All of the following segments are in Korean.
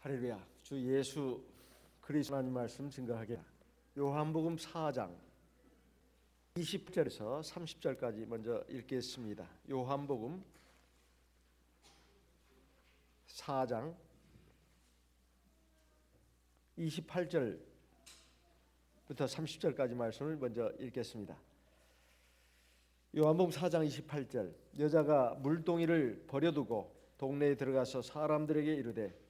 할렐루야. 주 예수 그리스도 하나님 말씀 증거하게 요한복음 4장 20절에서 30절까지 먼저 읽겠습니다. 요한복음 4장 28절부터 30절까지 말씀을 먼저 읽겠습니다. 요한복음 4장 28절 여자가 물동이를 버려두고 동네에 들어가서 사람들에게 이르되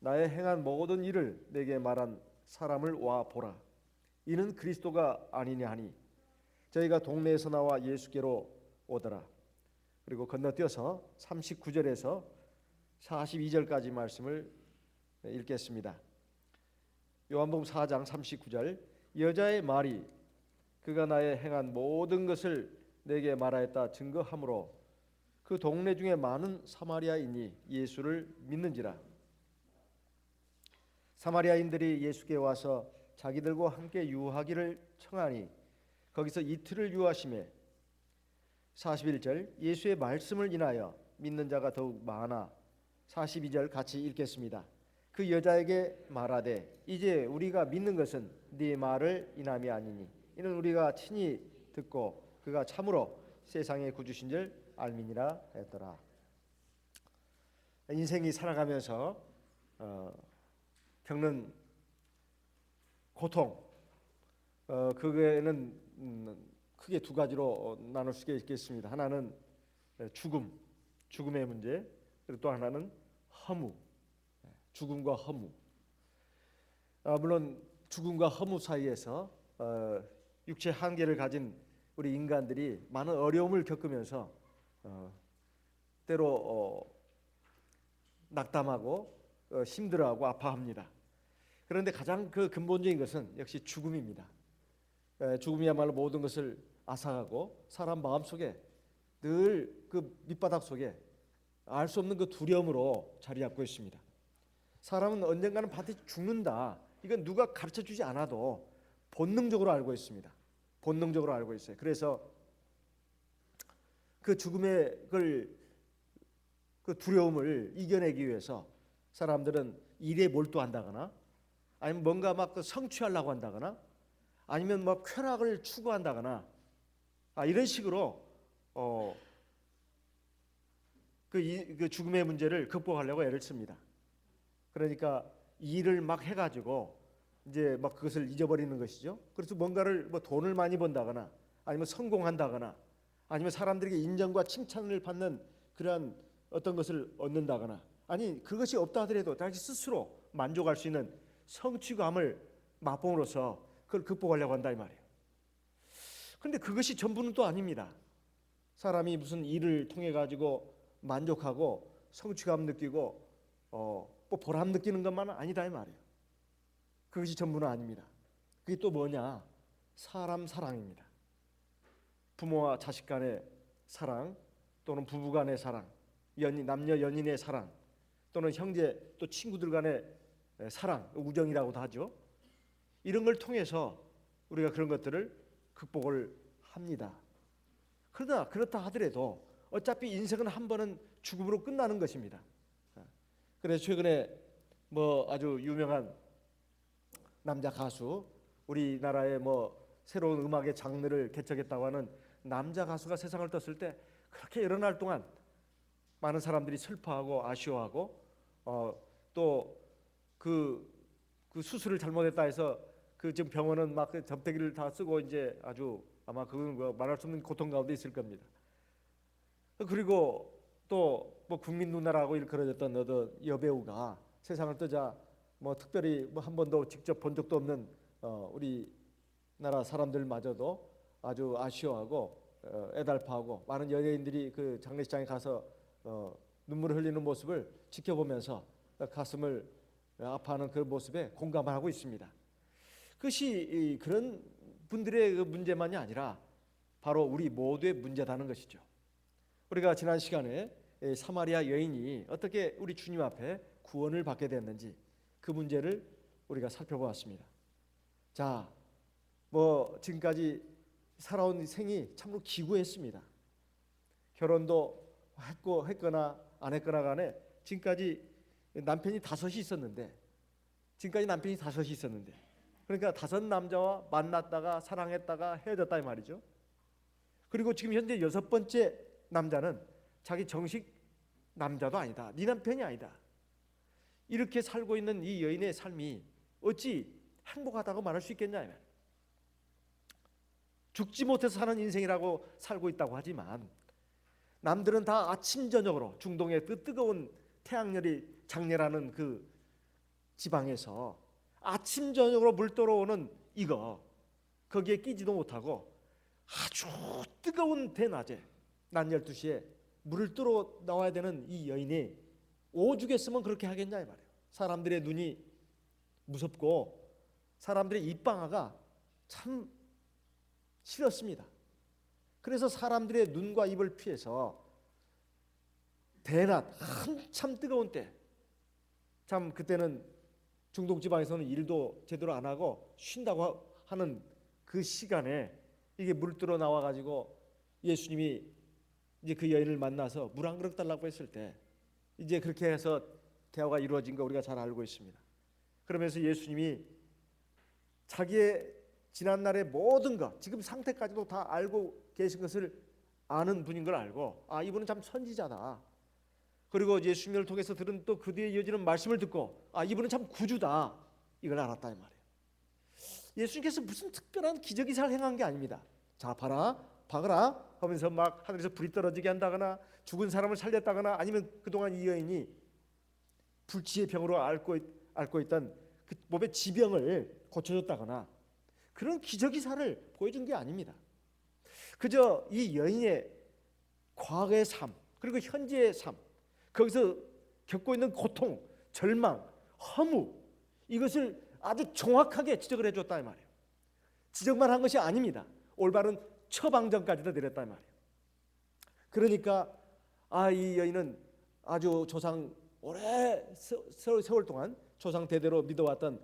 나의 행한 모든 일을 내게 말한 사람을 와 보라. 이는 그리스도가 아니냐 하니 저희가 동네에서 나와 예수께로 오더라. 그리고 건너뛰어서 39절에서 42절까지 말씀을 읽겠습니다. 요한복음 4장 39절 여자의 말이 그가 나의 행한 모든 것을 내게 말하였다 증거하므로 그 동네 중에 많은 사마리아인이 예수를 믿는지라. 사마리아인들이 예수께 와서 자기들과 함께 유하기를 청하니 거기서 이틀을 유하시매 41절 예수의 말씀을 인하여 믿는 자가 더욱 많아 42절 같이 읽겠습니다. 그 여자에게 말하되 이제 우리가 믿는 것은 네 말을 인함이 아니니 이는 우리가 친히 듣고 그가 참으로 세상의 구주신 줄 알미니라 했더라. 인생이 살아가면서 겪는 고통, 그게는 크게 두 가지로 나눌 수 있겠습니다. 하나는 죽음의 문제, 그리고 또 하나는 허무, 죽음과 허무. 물론 죽음과 허무 사이에서 육체 한계를 가진 우리 인간들이 많은 어려움을 겪으면서 때로 낙담하고 힘들어하고 아파합니다. 그런데 가장 그 근본적인 것은 역시 죽음입니다. 죽음이야말로 모든 것을 앗아가고 사람 마음속에 늘 그 밑바닥 속에 알 수 없는 그 두려움으로 자리 잡고 있습니다. 사람은 언젠가는 반드시 죽는다. 이건 누가 가르쳐주지 않아도 본능적으로 알고 있습니다. 본능적으로 알고 있어요. 그래서 그 죽음의 그 두려움을 이겨내기 위해서 사람들은 일에 몰두한다거나 아니면 뭔가 막 성취하려고 한다거나 아니면 뭐 쾌락을 추구한다거나 이런 식으로 그 죽음의 문제를 극복하려고 애를 씁니다. 그러니까 일을 막 해가지고 이제 막 그것을 잊어버리는 것이죠. 그래서 뭔가를 뭐 돈을 많이 번다거나 아니면 성공한다거나 아니면 사람들에게 인정과 칭찬을 받는 그러한 어떤 것을 얻는다거나 아니 그것이 없다 하더라도 자기 스스로 만족할 수 있는 성취감을 맛봄으로써 그걸 극복하려고 한다 이 말이에요. 그런데 그것이 전부는 또 아닙니다. 사람이 무슨 일을 통해 가지고 만족하고 성취감 느끼고 뭐 보람 느끼는 것만은 아니다 이 말이에요. 그것이 전부는 아닙니다. 그게 또 뭐냐? 사람 사랑입니다. 부모와 자식 간의 사랑 또는 부부 간의 사랑, 남녀 연인의 사랑 또는 형제 또 친구들 간의 사랑, 우정이라고도 하죠. 이런 걸 통해서 우리가 그런 것들을 극복을 합니다. 그러나 그렇다 하더라도 어차피 인생은 한 번은 죽음으로 끝나는 것입니다. 그래서 최근에 뭐 아주 유명한 남자 가수, 우리나라의 뭐 새로운 음악의 장르를 개척했다고 하는 남자 가수가 세상을 떴을 때 그렇게 여러 날 동안 많은 사람들이 슬퍼하고 아쉬워하고 또 그 수술을 잘못했다 해서 그 지금 병원은 막 그 접대기를 다 쓰고 이제 아주 아마 그건 뭐 말할 수 없는 고통 가운데 있을 겁니다. 그리고 또 뭐 국민 누나라고 일컬어졌던 어떤 여배우가 세상을 뜨자 뭐 특별히 뭐 한 번도 직접 본 적도 없는 우리나라 사람들마저도 아주 아쉬워하고 애달파하고 많은 연예인들이 그 장례식장에 가서 눈물을 흘리는 모습을 지켜보면서 가슴을 아파하는 그 모습에 공감을 하고 있습니다. 그것이 그런 분들의 그 문제만이 아니라 바로 우리 모두의 문제다는 것이죠. 우리가 지난 시간에 사마리아 여인이 어떻게 우리 주님 앞에 구원을 받게 됐는지 그 문제를 우리가 살펴보았습니다. 자, 뭐 지금까지 살아온 생이 참으로 기구했습니다. 결혼도 했거나 안 했거나 간에 지금까지 남편이 5이 있었는데, 지금까지 남편이 5이 있었는데, 그러니까 5 남자와 만났다가 사랑했다가 헤어졌다 이 말이죠. 그리고 지금 현재 6번째 남자는 자기 정식 남자도 아니다, 네 남편이 아니다. 이렇게 살고 있는 이 여인의 삶이 어찌 행복하다고 말할 수 있겠냐. 죽지 못해서 사는 인생이라고 살고 있다고 하지만 남들은 다 아침 저녁으로 중동의 그 뜨거운 태양열이 장렬하는 그 지방에서 아침 저녁으로 물 떨어오는 이거 거기에 끼지도 못하고 아주 뜨거운 대낮에 낮 12시에 물을 뚫어 나와야 되는 이 여인이 오죽했으면 그렇게 하겠냐 이 말이에요. 사람들의 눈이 무섭고 사람들의 입방아가 참 싫었습니다. 그래서 사람들의 눈과 입을 피해서 대낮 한참 뜨거운 때, 참 그때는 중동 지방에서는 일도 제대로 안 하고 쉰다고 하는 그 시간에 이게 물 뚫어 나와 가지고 예수님이 이제 그 여인을 만나서 물 한 그릇 달라고 했을 때 이제 그렇게 해서 대화가 이루어진 거 우리가 잘 알고 있습니다. 그러면서 예수님이 자기의 지난날의 모든 것, 지금 상태까지도 다 알고 계신 것을 아는 분인 걸 알고, 아, 이분은 참 선지자다. 그리고 예수님을 통해서 들은 또 그 뒤에 이어지는 말씀을 듣고, 아, 이분은 참 구주다, 이걸 알았다 이 말이에요. 예수님께서 무슨 특별한 기적이사를 행한 게 아닙니다. 자, 봐라, 박아라 하면서 막 하늘에서 불이 떨어지게 한다거나 죽은 사람을 살렸다거나 아니면 그동안 이 여인이 불치의 병으로 앓고 있던 그 몸의 지병을 고쳐줬다거나 그런 기적이사를 보여준 게 아닙니다. 그저 이 여인의 과거의 삶 그리고 현재의 삶, 거기서 겪고 있는 고통, 절망, 허무, 이것을 아주 정확하게 지적을 해줬다 이 말이에요. 지적만 한 것이 아닙니다. 올바른 처방전까지도 내렸다 이 말이에요. 그러니까 이 여인은 아주 조상 오래 세월 동안 조상 대대로 믿어왔던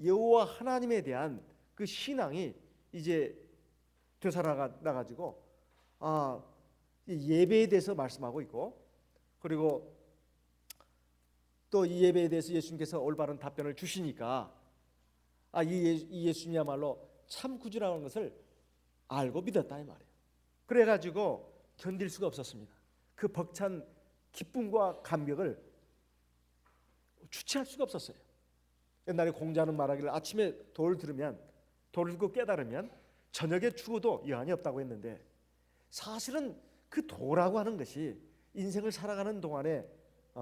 여호와 하나님에 대한 그 신앙이 이제 되살아나가지고 예배에 대해서 말씀하고 있고, 그리고 또 이 예배에 대해서 예수님께서 올바른 답변을 주시니까 이 예수님이야말로 참 구주라는 것을 알고 믿었다 이 말이에요. 그래가지고 견딜 수가 없었습니다. 그 벅찬 기쁨과 감격을 주체할 수가 없었어요. 옛날에 공자는 말하기를 아침에 도를 듣고 깨달으면 저녁에 죽어도 여한이 없다고 했는데, 사실은 그 도라고 하는 것이 인생을 살아가는 동안에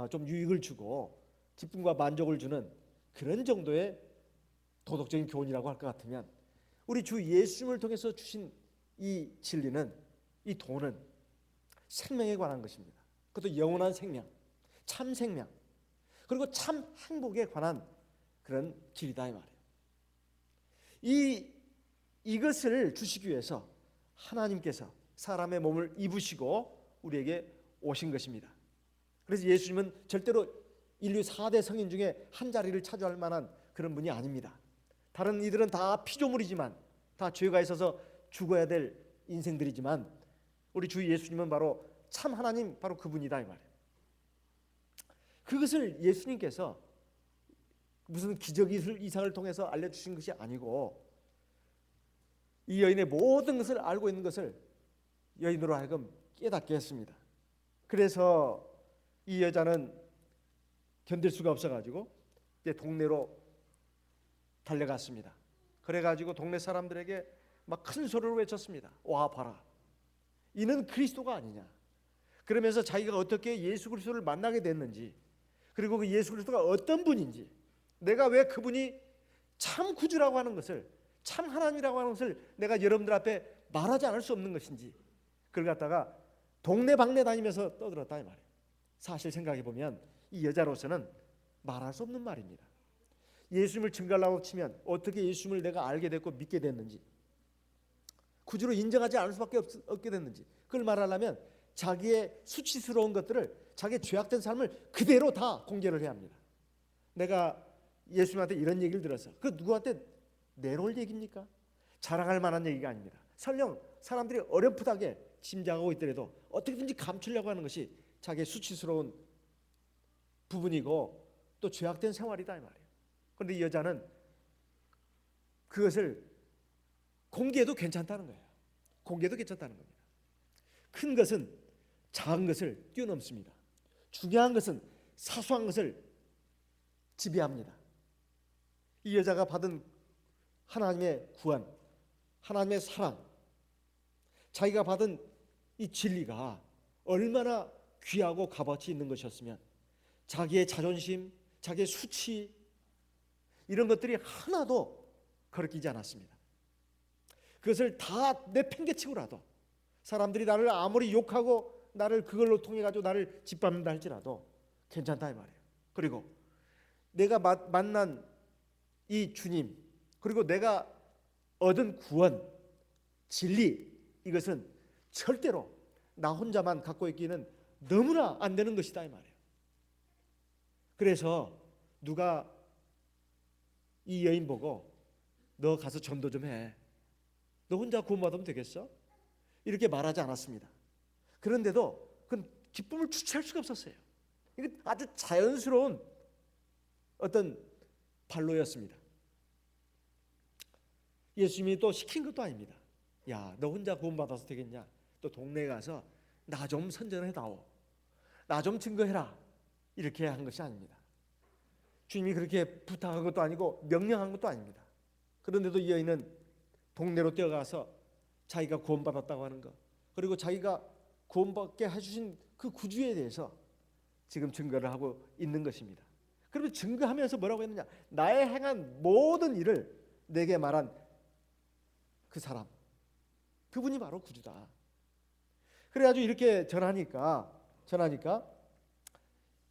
좀 유익을 주고 기쁨과 만족을 주는 그런 정도의 도덕적인 교훈이라고 할 것 같으면, 우리 주 예수님을 통해서 주신 이 진리는, 이 도는 생명에 관한 것입니다. 그것도 영원한 생명, 참 생명, 그리고 참 행복에 관한 그런 길이다 이 말이에요. 이것을 주시기 위해서 하나님께서 사람의 몸을 입으시고 우리에게 오신 것입니다. 그래서 예수님은 절대로 인류 4대 성인 중에 한 자리를 차지할 만한 그런 분이 아닙니다. 다른 이들은 다 피조물이지만, 다 죄가 있어서 죽어야 될 인생들이지만, 우리 주 예수님은 바로 참 하나님, 바로 그분이다 이 말이에요. 그것을 예수님께서 무슨 기적 이상을 통해서 알려주신 것이 아니고, 이 여인의 모든 것을 알고 있는 것을 여인으로 하여금 깨닫게 했습니다. 그래서 이 여자는 견딜 수가 없어가지고 이제 동네로 달려갔습니다. 그래가지고 동네 사람들에게 막 큰 소리로 외쳤습니다. 와 봐라, 이는 그리스도가 아니냐. 그러면서 자기가 어떻게 예수 그리스도를 만나게 됐는지, 그리고 그 예수 그리스도가 어떤 분인지, 내가 왜 그분이 참 구주라고 하는 것을, 참 하나님이라고 하는 것을 내가 여러분들 앞에 말하지 않을 수 없는 것인지, 그걸 갖다가 동네방네 다니면서 떠들었다 이 말이에요. 사실 생각해 보면 이 여자로서는 말할 수 없는 말입니다. 예수님을 증거하려고 치면 어떻게 예수님을 내가 알게 됐고 믿게 됐는지, 구주로 인정하지 않을 수밖에 없게 됐는지, 그걸 말하려면 자기의 수치스러운 것들을, 자기의 죄악된 삶을 그대로 다 공개를 해야 합니다. 내가 예수님한테 이런 얘기를 들었어. 그 누구한테 내놓을 얘기입니까? 자랑할 만한 얘기가 아닙니다. 설령 사람들이 어렴풋하게 짐작하고 있더라도 어떻게든지 감추려고 하는 것이 자기의 수치스러운 부분이고, 또 죄악된 생활이다 이 말이에요. 그런데 이 여자는 그것을 공개해도 괜찮다는 거예요. 공개해도 괜찮다는 겁니다. 큰 것은 작은 것을 뛰어넘습니다. 중요한 것은 사소한 것을 지배합니다. 이 여자가 받은 하나님의 구원, 하나님의 사랑, 자기가 받은 이 진리가 얼마나 귀하고 값어치 있는 것이었으면 자기의 자존심, 자기의 수치 이런 것들이 하나도 거리끼지 않았습니다. 그것을 다 내팽개치고라도 사람들이 나를 아무리 욕하고 나를 그걸로 통해 가지고 나를 짓밟는다 할지라도 괜찮다 이 말이에요. 그리고 내가 만난 이 주님, 그리고 내가 얻은 구원, 진리, 이것은 절대로 나 혼자만 갖고 있기는 너무나 안 되는 것이다 이 말이에요. 그래서 누가 이 여인 보고 너 가서 전도 좀 해, 너 혼자 구원받으면 되겠어? 이렇게 말하지 않았습니다. 그런데도 그건 기쁨을 주체할 수가 없었어요. 이게 아주 자연스러운 어떤 발로였습니다. 예수님이 또 시킨 것도 아닙니다. 야, 너 혼자 구원받아서 되겠냐? 또 동네에 가서 나 좀 선전해다오, 나 좀 증거해라, 이렇게 한 것이 아닙니다. 주님이 그렇게 부탁한 것도 아니고 명령한 것도 아닙니다. 그런데도 이 여인은 동네로 뛰어가서 자기가 구원받았다고 하는 것, 그리고 자기가 구원받게 해주신 그 구주에 대해서 지금 증거를 하고 있는 것입니다. 그러면 증거하면서 뭐라고 했느냐? 나의 행한 모든 일을 내게 말한 그 사람, 그분이 바로 구주다. 그래가지고 이렇게 전하니까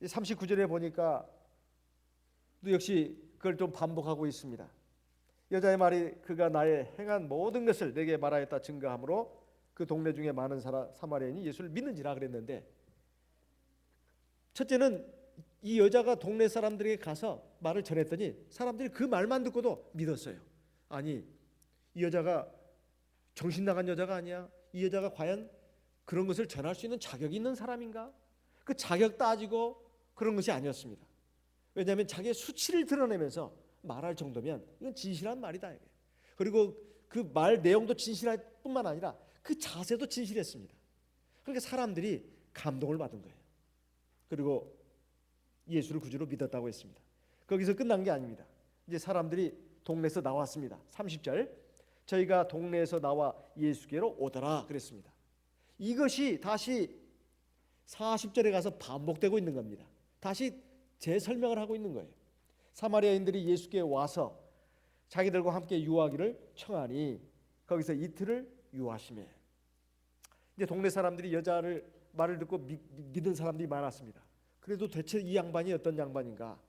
39절에 보니까 또 역시 그걸 좀 반복하고 있습니다. 여자의 말이 그가 나의 행한 모든 것을 내게 말하였다 증거하므로 그 동네 중에 많은 사마리아인이 예수를 믿는지라 그랬는데, 첫째는 이 여자가 동네 사람들에게 가서 말을 전했더니 사람들이 그 말만 듣고도 믿었어요. 아니, 이 여자가 정신 나간 여자가 아니야? 이 여자가 과연 그런 것을 전할 수 있는 자격이 있는 사람인가? 그 자격 따지고 그런 것이 아니었습니다. 왜냐하면 자기의 수치를 드러내면서 말할 정도면 이건 진실한 말이다. 그리고 그 말 내용도 진실할 뿐만 아니라 그 자세도 진실했습니다. 그러니까 사람들이 감동을 받은 거예요. 그리고 예수를 구주로 믿었다고 했습니다. 거기서 끝난 게 아닙니다. 이제 사람들이 동네에서 나왔습니다. 30절, 저희가 동네에서 나와 예수께로 오더라 그랬습니다. 이것이 다시 40절에 가서 반복되고 있는 겁니다. 다시 재설명을 하고 있는 거예요. 사마리아인들이 예수께 와서 자기들과 함께 유하기를 청하니 거기서 이틀을 유하시매. 이제 동네 사람들이 여자를 말을 듣고 믿은 사람들이 많았습니다. 그래도 대체 이 양반이 어떤 양반인가?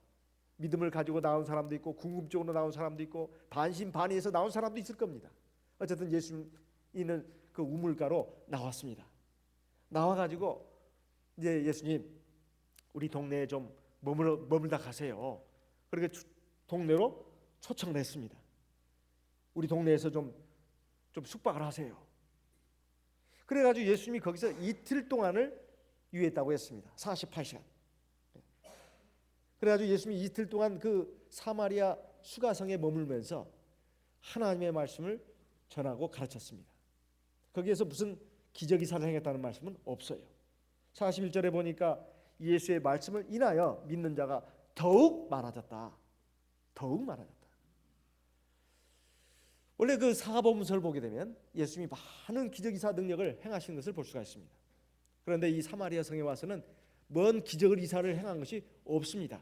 믿음을 가지고 나온 사람도 있고 궁금증으로 나온 사람도 있고 반신반의해서 나온 사람도 있을 겁니다. 어쨌든 예수님은 그 우물가로 나왔습니다. 나와가지고 이제 예수님, 우리 동네에 좀 머물다 가세요. 그렇게 동네로 초청을 했습니다. 우리 동네에서 좀 숙박을 하세요. 그래가지고 예수님이 거기서 이틀 동안을 유했다고 했습니다. 48시간. 그래가지고 예수님이 이틀 동안 그 사마리아 수가성에 머물면서 하나님의 말씀을 전하고 가르쳤습니다. 거기에서 무슨 기적이사를 행했다는 말씀은 없어요. 41절에 보니까 예수의 말씀을 인하여 믿는 자가 더욱 많아졌다. 더욱 많아졌다. 원래 그 사가복음서를 보게 되면 예수님이 많은 기적이사 능력을 행하신 것을 볼 수가 있습니다. 그런데 이 사마리아 성에 와서는 뭔 기적을 이사를 행한 것이 없습니다.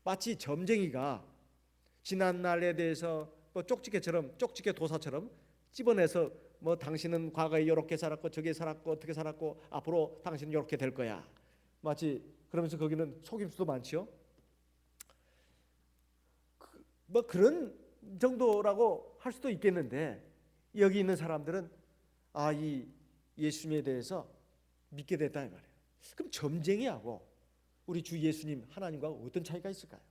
마치 점쟁이가 지난 날에 대해서 뭐 쪽집게 도사처럼 집어내서 뭐 당신은 과거에 이렇게 살았고 저게 살았고 어떻게 살았고 앞으로 당신은 이렇게 될 거야. 마치 그러면서 거기는 속임수도 많지요. 뭐 그런 정도라고 할 수도 있겠는데 여기 있는 사람들은 이 예수님에 대해서 믿게 됐다 이 말이에요. 그럼 점쟁이하고 우리 주 예수님 하나님과 어떤 차이가 있을까요?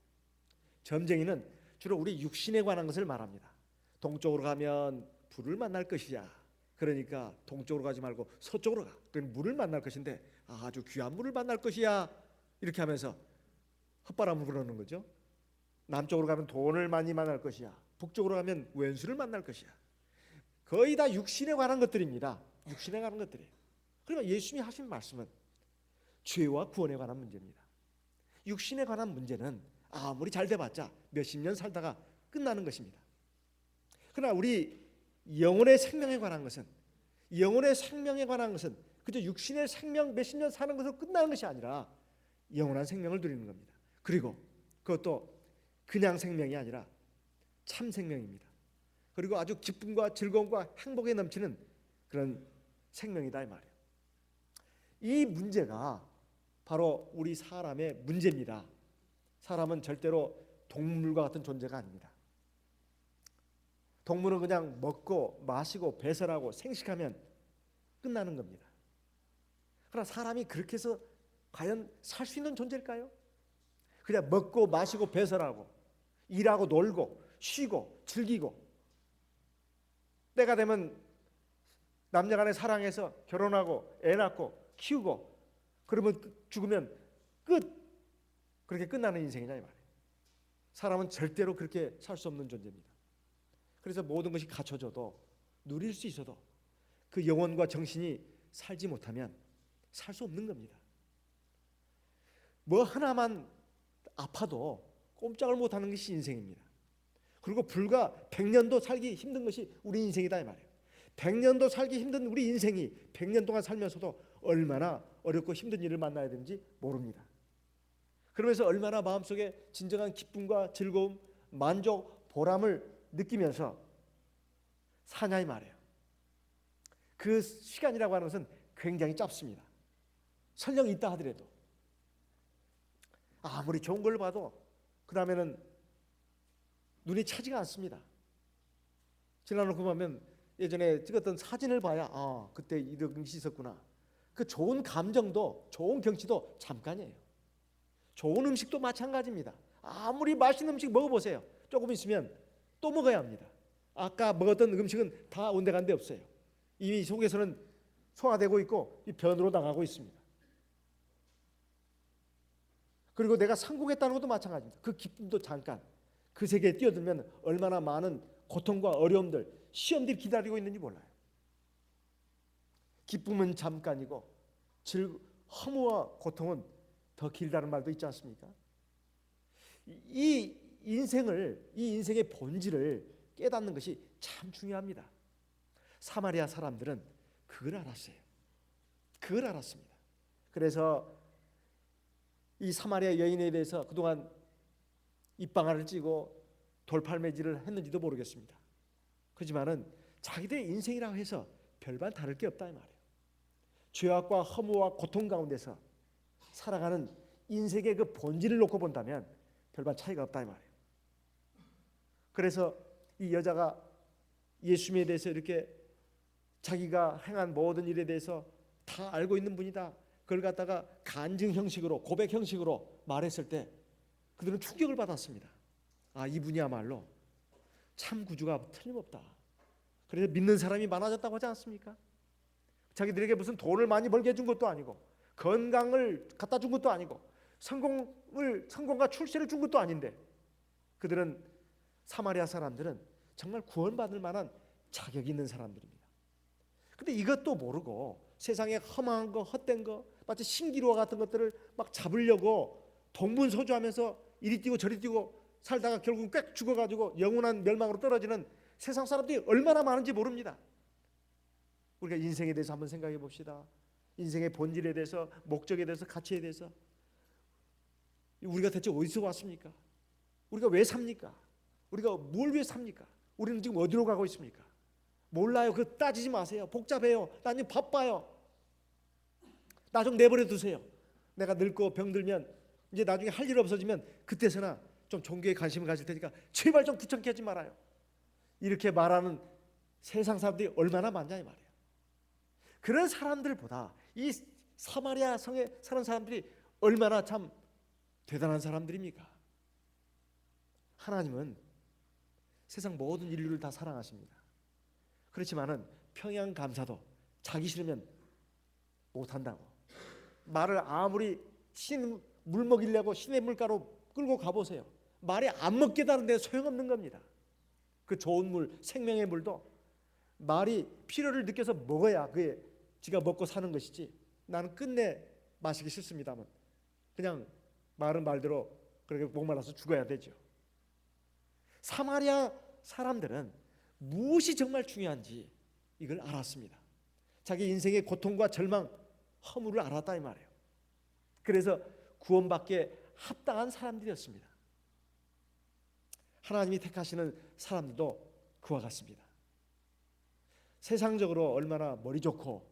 점쟁이는 주로 우리 육신에 관한 것을 말합니다. 동쪽으로 가면 불을 만날 것이야. 그러니까 동쪽으로 가지 말고 서쪽으로 가. 그럼 물을 만날 것인데 아주 귀한 물을 만날 것이야. 이렇게 하면서 헛바람을 부르는 거죠. 남쪽으로 가면 돈을 많이 만날 것이야. 북쪽으로 가면 왼수를 만날 것이야. 거의 다 육신에 관한 것들입니다. 육신에 관한 것들이에요. 그러니까 예수님이 하신 말씀은 죄와 구원에 관한 문제입니다. 육신에 관한 문제는 아무리 잘 돼봤자 몇십 년 살다가 끝나는 것입니다. 그러나 우리 영혼의 생명에 관한 것은 그저 육신의 생명 몇십 년 사는 것으로 끝나는 것이 아니라 영원한 생명을 누리는 겁니다. 그리고 그것도 그냥 생명이 아니라 참 생명입니다. 그리고 아주 기쁨과 즐거움과 행복에 넘치는 그런 생명이다 이 말이에요. 이 문제가 바로 우리 사람의 문제입니다. 사람은 절대로 동물과 같은 존재가 아닙니다. 동물은 그냥 먹고 마시고 배설하고 생식하면 끝나는 겁니다. 그러나 사람이 그렇게 해서 과연 살 수 있는 존재일까요? 그냥 먹고 마시고 배설하고 일하고 놀고 쉬고 즐기고 때가 되면 남녀간에 사랑해서 결혼하고 애 낳고 키우고 그러면 죽으면 끝, 그렇게 끝나는 인생이냐 이 말이에요. 사람은 절대로 그렇게 살 수 없는 존재입니다. 그래서 모든 것이 갖춰져도 누릴 수 있어도 그 영혼과 정신이 살지 못하면 살 수 없는 겁니다. 뭐 하나만 아파도 꼼짝을 못하는 것이 인생입니다. 그리고 불과 100년도 살기 힘든 것이 우리 인생이다 이 말이에요. 100년도 살기 힘든 우리 인생이 100년 동안 살면서도 얼마나 어렵고 힘든 일을 만나야 되는지 모릅니다. 그러면서 얼마나 마음속에 진정한 기쁨과 즐거움, 만족, 보람을 느끼면서 사냐 이 말이에요. 그 시간이라고 하는 것은 굉장히 짧습니다. 설령 있다 하더라도 아무리 좋은 걸 봐도 그 다음에는 눈이 차지가 않습니다. 지나놓고 보면 예전에 찍었던 사진을 봐야 그때 이런 것이 있었구나. 그 좋은 감정도 좋은 경치도 잠깐이에요. 좋은 음식도 마찬가지입니다. 아무리 맛있는 음식 먹어보세요. 조금 있으면 또 먹어야 합니다. 아까 먹었던 음식은 다 온데간데 없어요. 이미 속에서는 소화되고 있고 변으로 나가고 있습니다. 그리고 내가 성공했다는 것도 마찬가지입니다. 그 기쁨도 잠깐, 그 세계에 뛰어들면 얼마나 많은 고통과 어려움들, 시험들이 기다리고 있는지 몰라요. 기쁨은 잠깐이고 허무와 고통은 더 길다는 말도 있지 않습니까? 이 인생의 본질을 깨닫는 것이 참 중요합니다. 사마리아 사람들은 그걸 알았어요. 그걸 알았습니다. 그래서 이 사마리아 여인에 대해서 그동안 입방아를 찌고 돌팔매질을 했는지도 모르겠습니다. 그렇지만은 자기들의 인생이라고 해서 별반 다를 게 없다 이 말이에요. 죄악과 허무와 고통 가운데서 살아가는 인생의 그 본질을 놓고 본다면 별반 차이가 없다 이 말이에요. 그래서 이 여자가 예수님에 대해서 이렇게 자기가 행한 모든 일에 대해서 다 알고 있는 분이다. 그걸 갖다가 간증 형식으로 고백 형식으로 말했을 때 그들은 충격을 받았습니다. 이분이야말로 참 구주가 틀림없다. 그래서 믿는 사람이 많아졌다고 하지 않습니까? 자기들에게 무슨 돈을 많이 벌게 해준 것도 아니고 건강을 갖다 준 것도 아니고 성공과 출세를 준 것도 아닌데 그들은 사마리아 사람들은 정말 구원받을 만한 자격이 있는 사람들입니다. 근데 이것도 모르고 세상에 험한 거, 헛된 거, 마치 신기루와 같은 것들을 막 잡으려고 동분서주하면서 이리 뛰고 저리 뛰고 살다가 결국 꽥 죽어가지고 영원한 멸망으로 떨어지는 세상 사람들이 얼마나 많은지 모릅니다. 우리가 인생에 대해서 한번 생각해 봅시다. 인생의 본질에 대해서, 목적에 대해서, 가치에 대해서 우리가 대체 어디서 왔습니까? 우리가 왜 삽니까? 우리가 뭘 위해 삽니까? 우리는 지금 어디로 가고 있습니까? 몰라요. 그거 따지지 마세요. 복잡해요. 나 지금 바빠요. 나 좀 내버려 두세요. 내가 늙고 병들면 이제 나중에 할 일 없어지면 그때서나 좀 종교에 관심을 가질 테니까 제발 좀 귀찮게 하지 말아요. 이렇게 말하는 세상 사람들이 얼마나 많냐 이 말이에요. 그런 사람들보다 이 사마리아 성에 사는 사람들이 얼마나 참 대단한 사람들입니까? 하나님은 세상 모든 인류를 다 사랑하십니다. 그렇지만은 평양감사도 자기 싫으면 못한다고 말을 아무리 물 먹이려고 시냇물가로 끌고 가보세요. 말이 안 먹겠다는데 소용없는 겁니다. 그 좋은 물, 생명의 물도 말이 필요를 느껴서 먹어야 그게 지가 먹고 사는 것이지, 나는 끝내 마시기 싫습니다만 그냥 말은 말대로 그렇게 목말라서 죽어야 되죠. 사마리아 사람들은 무엇이 정말 중요한지 이걸 알았습니다. 자기 인생의 고통과 절망, 허물을 알았다 이 말이에요. 그래서 구원받기에 합당한 사람들이었습니다. 하나님이 택하시는 사람들도 그와 같습니다. 세상적으로 얼마나 머리 좋고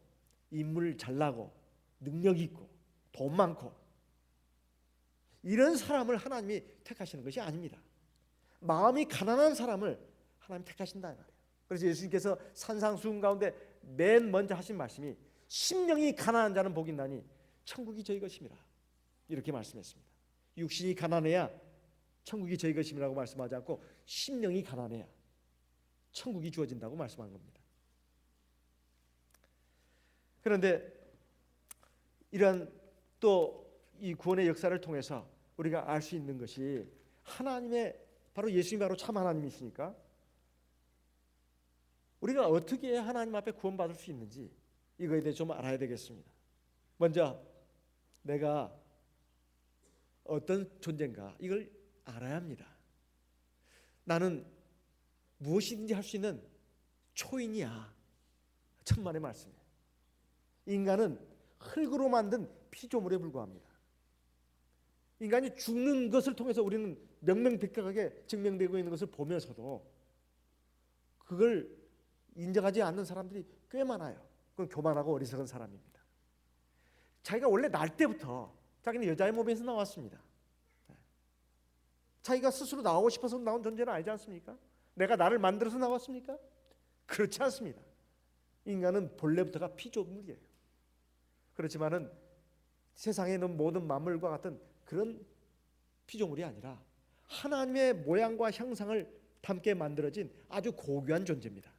인물 잘나고 능력 있고 돈 많고 이런 사람을 하나님이 택하시는 것이 아닙니다. 마음이 가난한 사람을 하나님 택하신다 이 말이에요. 그래서 예수님께서 산상수훈 가운데 맨 먼저 하신 말씀이 심령이 가난한 자는 복이 있나니 천국이 저희 것임이라 이렇게 말씀했습니다. 육신이 가난해야 천국이 저희 것임이라고 말씀하지 않고 심령이 가난해야 천국이 주어진다고 말씀한 겁니다. 그런데 이런 또 이 구원의 역사를 통해서 우리가 알 수 있는 것이 하나님의 바로 예수님이 바로 참 하나님이시니까 우리가 어떻게 하나님 앞에 구원받을 수 있는지 이거에 대해 좀 알아야 되겠습니다. 먼저 내가 어떤 존재인가 이걸 알아야 합니다. 나는 무엇이든지 할 수 있는 초인이야. 천만의 말씀이에요. 인간은 흙으로 만든 피조물에 불과합니다. 인간이 죽는 것을 통해서 우리는 명명백백하게 증명되고 있는 것을 보면서도 그걸 인정하지 않는 사람들이 꽤 많아요. 그건 교만하고 어리석은 사람입니다. 자기가 원래 날 때부터 자기는 여자의 몸에서 나왔습니다. 자기가 스스로 나오고 싶어서 나온 존재는 아니지 않습니까? 내가 나를 만들어서 나왔습니까? 그렇지 않습니다. 인간은 본래부터가 피조물이에요. 그렇지만은 세상에 있는 모든 만물과 같은 그런 피조물이 아니라 하나님의 모양과 형상을 담게 만들어진 아주 고귀한 존재입니다.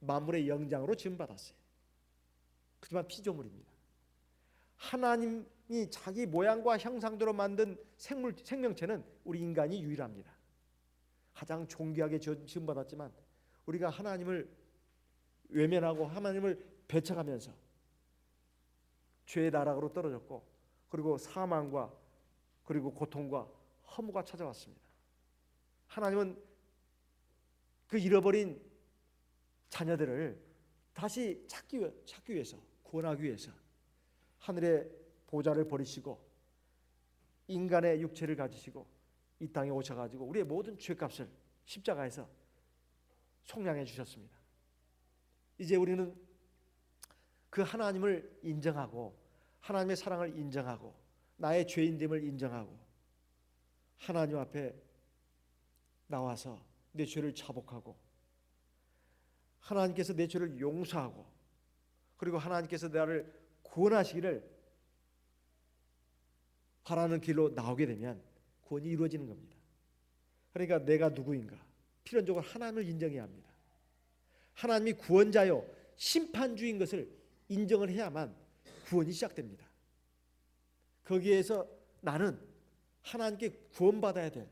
만물의 영장으로 지음받았어요. 그렇지만 피조물입니다. 하나님이 자기 모양과 형상대로 만든 생명체는 우리 인간이 유일합니다. 가장 존귀하게 지음받았지만 우리가 하나님을 외면하고 하나님을 배척하면서 죄의 나락으로 떨어졌고 그리고 사망과 그리고 고통과 허무가 찾아왔습니다. 하나님은 그 잃어버린 자녀들을 다시 찾기 위해서, 구원하기 위해서 하늘의 보좌를 버리시고 인간의 육체를 가지시고 이 땅에 오셔가지고 우리의 모든 죄값을 십자가에서 속량해 주셨습니다. 이제 우리는 그 하나님을 인정하고 하나님의 사랑을 인정하고 나의 죄인됨을 인정하고 하나님 앞에 나와서 내 죄를 자복하고 하나님께서 내 죄를 용서하고 그리고 하나님께서 나를 구원하시기를 바라는 길로 나오게 되면 구원이 이루어지는 겁니다. 그러니까 내가 누구인가? 필연적으로 하나님을 인정해야 합니다. 하나님이 구원자요 심판주인 것을 인정을 해야만 구원이 시작됩니다. 거기에서 나는 하나님께 구원받아야 될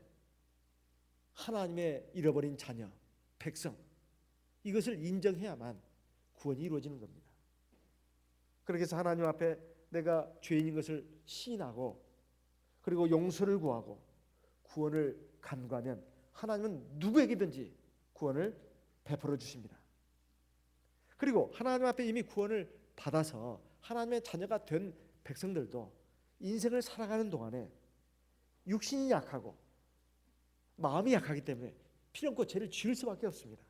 하나님의 잃어버린 자녀, 백성 이것을 인정해야만 구원이 이루어지는 겁니다. 그렇게 해서 하나님 앞에 내가 죄인인 것을 시인하고 그리고 용서를 구하고 구원을 간구하면 하나님은 누구에게든지 구원을 베풀어 주십니다. 그리고 하나님 앞에 이미 구원을 받아서 하나님의 자녀가 된 백성들도 인생을 살아가는 동안에 육신이 약하고 마음이 약하기 때문에 필연코 죄를 지을 수밖에 없습니다.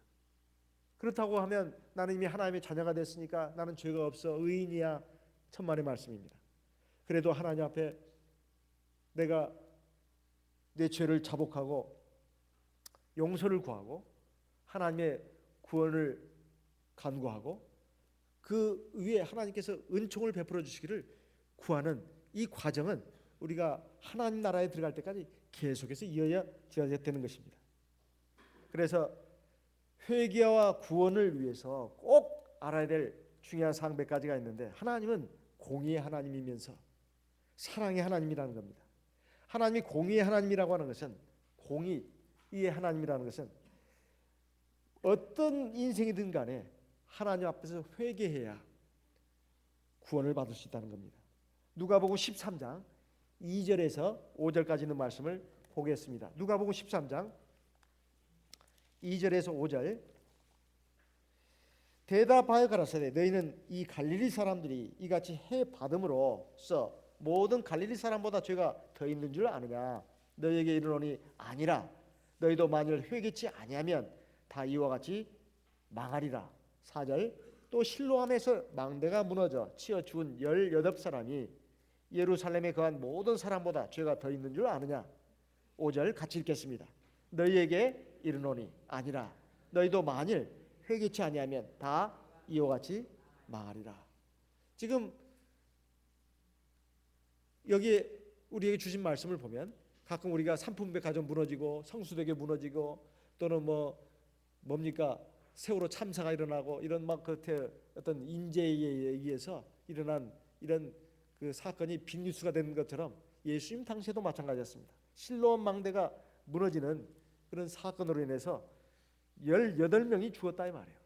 그렇다고 하면 나는 이미 하나님의 자녀가 됐으니까 나는 죄가 없어 의인이야 천만의 말씀입니다. 그래도 하나님 앞에 내가 내 죄를 자복하고 용서를 구하고 하나님의 구원을 간구하고 그 위에 하나님께서 은총을 베풀어 주시기를 구하는 이 과정은 우리가 하나님 나라에 들어갈 때까지 계속해서 이어져야 되는 것입니다. 그래서 회개와 구원을 위해서 꼭 알아야 될 중요한 사항 몇 가지가 있는데 하나님은 공의의 하나님이면서 사랑의 하나님이라는 겁니다. 하나님이 공의의 하나님이라고 하는 것은, 공의의 하나님이라는 것은 어떤 인생이든 간에 하나님 앞에서 회개해야 구원을 받을 수 있다는 겁니다. 누가복음 13장 2절에서 5절까지 있는 말씀을 보겠습니다. 누가복음 13장 2절에서 5절. 대답하여 가라사대 너희는 이 갈릴리 사람들이 이같이 해 받음으로써 모든 갈릴리 사람보다 죄가 더 있는 줄 아느냐. 너희에게 이르노니 아니라. 너희도 만일 회개치 아니하면 다 이와 같이 망하리라. 4절. 또 실로암에서 망대가 무너져 치어 죽은 18사람이 예루살렘에 거한 모든 사람보다 죄가 더 있는 줄 아느냐. 5절 같이 읽겠습니다. 너희에게 이르노니 아니라. 너희도 만일 회개치 아니하면 다 이와 같이 망하리라. 지금 여기 우리에게 주신 말씀을 보면 가끔 우리가 산품배 가정 무너지고 성수대교 무너지고 또는 뭡니까 세월호 참사가 일어나고 이런 막 그 어떤 인재에 의해서 일어난 이런 그 사건이 빅뉴스가 된 것처럼 예수님 당시에도 마찬가지였습니다. 실로암 망대가 무너지는 그런 사건으로 인해서 18명이 죽었다 이 말이에요.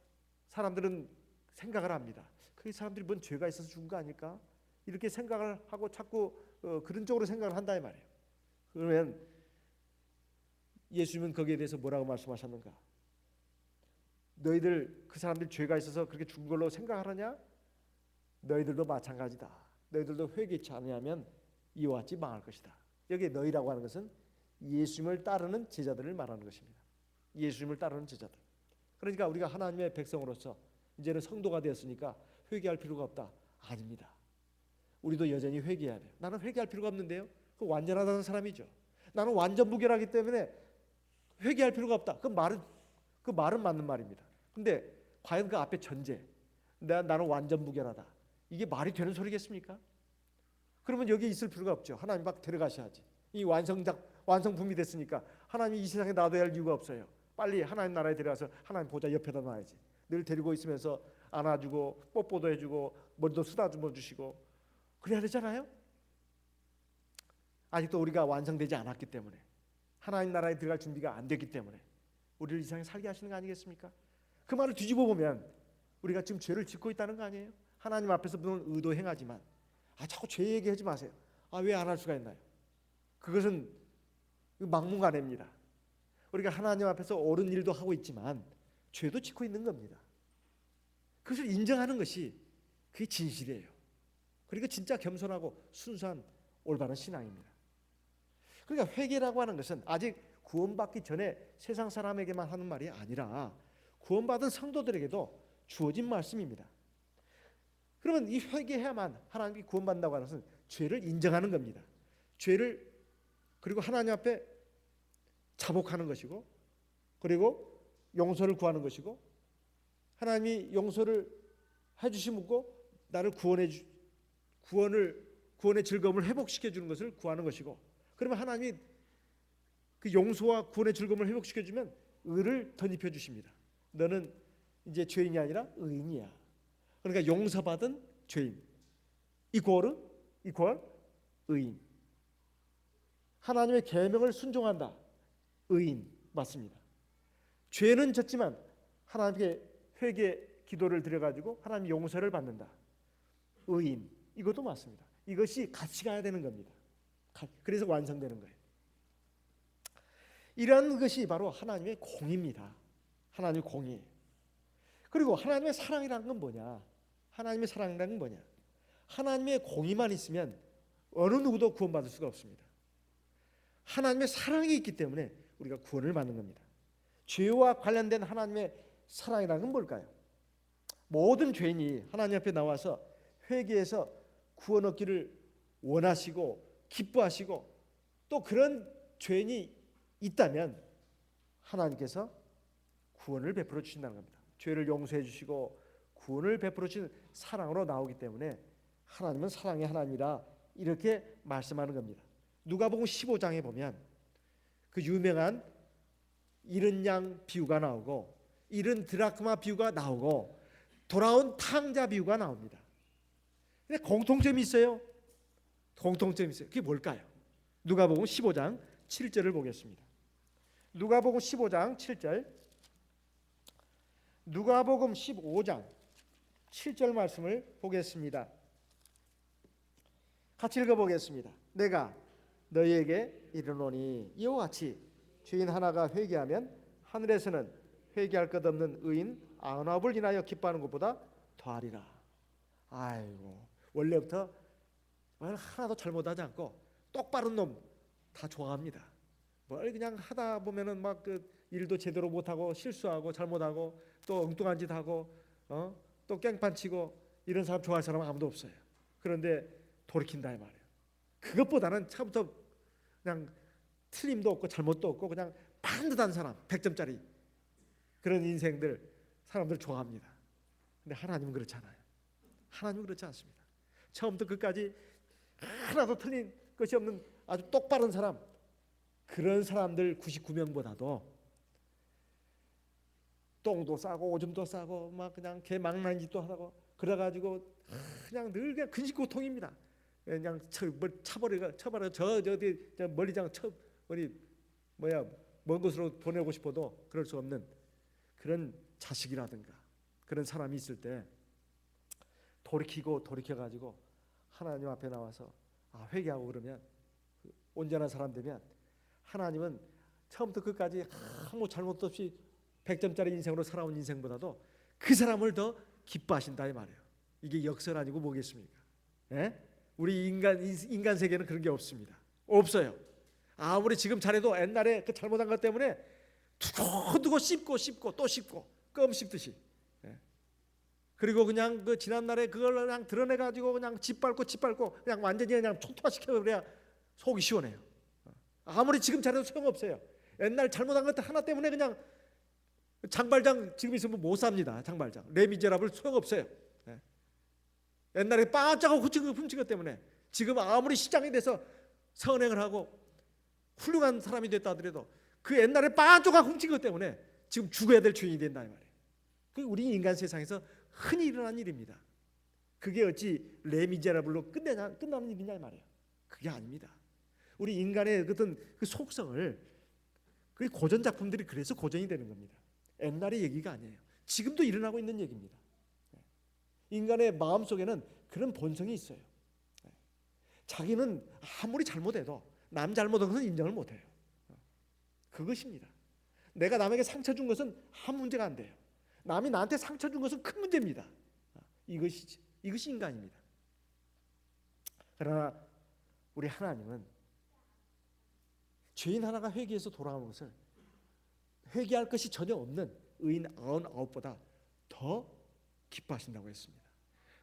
사람들은 생각을 합니다. 그 사람들이 뭔 죄가 있어서 죽은 거 아닐까? 이렇게 생각을 하고 자꾸 그런 쪽으로 생각을 한다 이 말이에요. 그러면 예수님은 거기에 대해서 뭐라고 말씀하셨는가? 너희들 그 사람들 죄가 있어서 그렇게 죽은 걸로 생각하느냐? 너희들도 마찬가지다. 너희들도 회개치 않으면 이와 같이 망할 것이다. 여기 너희라고 하는 것은 예수님을 따르는 제자들을 말하는 것입니다. 예수님을 따르는 제자들. 그러니까 우리가 하나님의 백성으로서 이제는 성도가 되었으니까 회개할 필요가 없다. 아닙니다. 우리도 여전히 회개해야 돼요. 나는 회개할 필요가 없는데요. 그 완전하다는 사람이죠. 나는 완전 무결하기 때문에 회개할 필요가 없다. 그 말은 맞는 말입니다. 근데 과연 그 앞에 전제, 나는 완전 무결하다. 이게 말이 되는 소리겠습니까? 그러면 여기 있을 필요가 없죠. 하나님 밖 데려가셔야지. 이 완성품이 됐으니까 하나님이 이 세상에 놔둬야 할 이유가 없어요. 빨리 하나님 나라에 데려가서 하나님 보좌 옆에다 놔야지. 늘 데리고 있으면서 안아주고 뽀뽀도 해주고 머리도 쓰다듬어 주시고 그래야 되잖아요. 아직도 우리가 완성되지 않았기 때문에, 하나님 나라에 들어갈 준비가 안 됐기 때문에 우리를 이 세상에 살게 하시는 거 아니겠습니까? 그 말을 뒤집어 보면 우리가 지금 죄를 짓고 있다는 거 아니에요? 하나님 앞에서 물론 의도 행하지만 자꾸 죄 얘기하지 마세요. 왜 안 할 수가 있나요? 그것은 막무가내입니다. 우리가 하나님 앞에서 옳은 일도 하고 있지만 죄도 짓고 있는 겁니다. 그것을 인정하는 것이 그게 진실이에요. 그리고 진짜 겸손하고 순수한 올바른 신앙입니다. 그러니까 회개라고 하는 것은 아직 구원받기 전에 세상 사람에게만 하는 말이 아니라 구원받은 성도들에게도 주어진 말씀입니다. 그러면 이 회개해야만 하나님이 구원받는다고 하는 것은 죄를 인정하는 겁니다. 죄를 그리고 하나님 앞에 자복하는 것이고, 그리고 용서를 구하는 것이고, 하나님이 용서를 해주시고 나를 구원의 즐거움을 회복시켜 주는 것을 구하는 것이고, 그러면 하나님이 그 용서와 구원의 즐거움을 회복시켜 주면 의를 덧입혀 주십니다. 너는 이제 죄인이 아니라 의인이야. 그러니까 용서받은 죄인 이퀄 의인. 하나님의 계명을 순종한다. 의인 맞습니다. 죄는 졌지만 하나님께 회개 기도를 드려가지고 하나님 용서를 받는다. 의인 이것도 맞습니다. 이것이 같이 가야 되는 겁니다. 그래서 완성되는 거예요. 이러한 것이 바로 하나님의 공입니다. 하나님의 공이에요. 그리고 하나님의 사랑이라는 건 뭐냐? 하나님의 사랑이라는 건 뭐냐? 하나님의 공의만 있으면 어느 누구도 구원받을 수가 없습니다. 하나님의 사랑이 있기 때문에 우리가 구원을 받는 겁니다. 죄와 관련된 하나님의 사랑이라는 건 뭘까요? 모든 죄인이 하나님 앞에 나와서 회개해서 구원 얻기를 원하시고 기뻐하시고 또 그런 죄인이 있다면 하나님께서 구원을 베풀어 주신다는 겁니다. 죄를 용서해 주시고 구원을 베풀어 주시는 사랑으로 나오기 때문에 하나님은 사랑의 하나님이라 이렇게 말씀하는 겁니다. 누가복음 15장에 보면 그 유명한 잃은 양 비유가 나오고 잃은 드라크마 비유가 나오고 돌아온 탕자 비유가 나옵니다. 근데 공통점이 있어요. 그게 뭘까요? 누가복음 15장 7절을 보겠습니다. 누가복음 15장 7절. 누가복음 15장 7절 말씀을 보겠습니다. 같이 읽어보겠습니다. 내가 너희에게 이르노니 이와 같이 주인 하나가 회개하면 하늘에서는 회개할 것 없는 의인 9을 인하여 기뻐하는 것보다 더하리라. 아이고, 원래부터 하나도 잘못하지 않고 똑바른 놈 다 좋아합니다. 뭘 그냥 하다 보면은 막 그 일도 제대로 못하고 실수하고 잘못하고 또 엉뚱한 짓 하고 또 깽판 치고 이런 사람 좋아할 사람은 아무도 없어요. 그런데 돌이킨다 이 말이에요. 그것보다는 처음부터 그냥 틀림도 없고 잘못도 없고 그냥 반듯한 사람, 100점짜리 그런 인생들 사람들 좋아합니다. 근데 하나님은 그렇지 않아요. 하나님은 그렇지 않습니다. 처음부터 끝까지 하나도 틀린 것이 없는 아주 똑바른 사람, 그런 사람들 99명보다도 똥도 싸고 오줌도 싸고 막 그냥 개망난 짓도 하고 그래가지고 그냥 늘 그냥 근심고통입니다. 그냥 쳐버려 저 멀리장 머리 먼 곳으로 보내고 싶어도 그럴 수 없는 그런 자식이라든가 그런 사람이 있을 때 돌이켜가지고 하나님 앞에 나와서 회개하고 그러면 온전한 사람 되면 하나님은 처음부터 끝까지 아무 잘못 없이 100점짜리 인생으로 살아온 인생보다도 그 사람을 더 기뻐하신다 이 말이에요. 이게 역설 아니고 뭐겠습니까? 예? 우리 인간 세계는 그런 게 없습니다. 없어요. 아무리 지금 잘해도 옛날에 그 잘못한 것 때문에 두고두고 씹고 또 씹고 껌 씹듯이. 예? 그리고 그냥 그 지난날에 그걸 그냥 드러내 가지고 그냥 짓밟고 그냥 완전히 그냥 초토화시켜 버려야 속이 시원해요. 아무리 지금 잘해도 소용없어요. 옛날 잘못한 것 하나 때문에 그냥 장발장 지금 있으면 못 삽니다. 장발장 레미제라블 소용없어요. 옛날에 반짝하고 훔친 것 때문에 지금 아무리 시장이 돼서 선행을 하고 훌륭한 사람이 됐다 하더라도 그 옛날에 반짝하고 훔친 것 때문에 지금 죽어야 될 죄인이 된다 이 말이에요. 그게 우리 인간 세상에서 흔히 일어난 일입니다. 그게 어찌 레미제라블로 끝나는 일이냐 이 말이에요. 그게 아닙니다. 우리 인간의 어떤 그 속성을 그 고전 작품들이 그래서 고전이 되는 겁니다. 옛날의 얘기가 아니에요. 지금도 일어나고 있는 얘기입니다. 인간의 마음 속에는 그런 본성이 있어요. 자기는 아무리 잘못해도 남 잘못한 것은 인정을 못해요. 그것입니다. 내가 남에게 상처 준 것은 아무 문제가 안 돼요. 남이 나한테 상처 준 것은 큰 문제입니다. 이것이 인간입니다. 그러나 우리 하나님은 죄인 하나가 회개해서 돌아오는 것을 회개할 것이 전혀 없는 의인 99보다 더 기뻐하신다고 했습니다.